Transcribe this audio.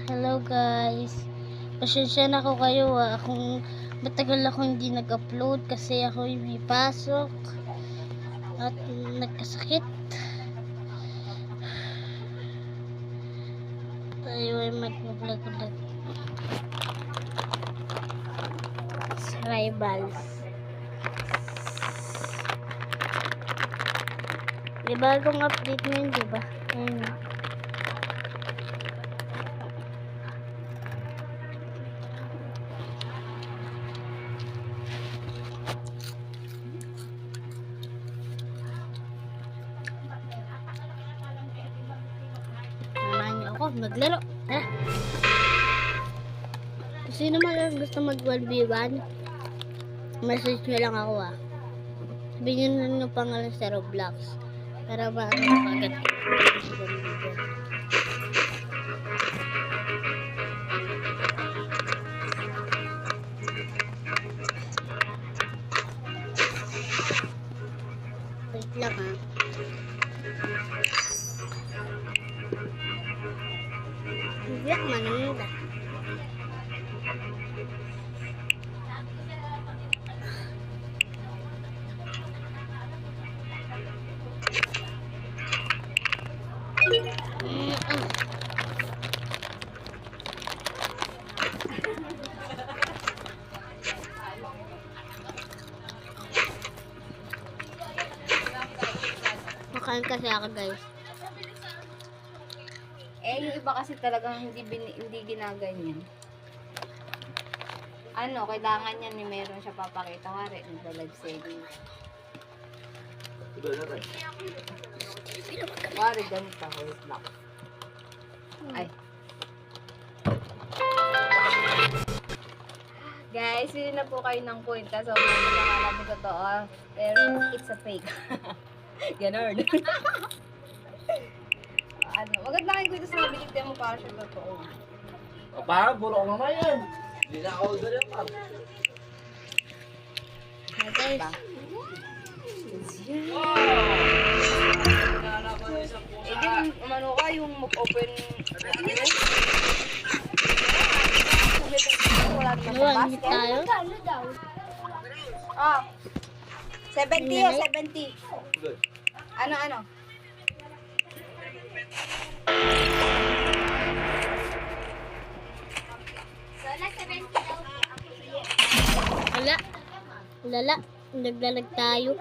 Hello guys. Pasensya na ko kayo akong matagal ako hindi nag-upload kasi ako may pasok at nagkasakit. Tayo ay mag-vlog ulit. Rivals. May bagong update na yun, diba? Ayun. Samahan niyo ako maglaro. Tara. Kung sino man gusto mag 1v1, message nyo lang ako Sabihin nyo lang yung pangalan sa Roblox para maano agad wait lang biyak manunda makain kasi ako guys. Yung iba kasi talagang hindi ginaganyan. Kailangan yan meron siya papakita. Hari, nagda-live selling. Hari, ganito. Wait lang. Ay. Guys, hindi na po kayo ng kwenta. So, nakakala mo totoo. Pero, it's a fake. Ganon. Maganda kayo dito sa nabiligyan mo para siya totoo. Parang puro ko naman yan. Hindi na order yan pa. Hi guys. Din, umano ka yung mag-open. Wala naman sa basket. Tayo? 70 o 70. Good. Ano? Wala. Lala. Naglalag tayo.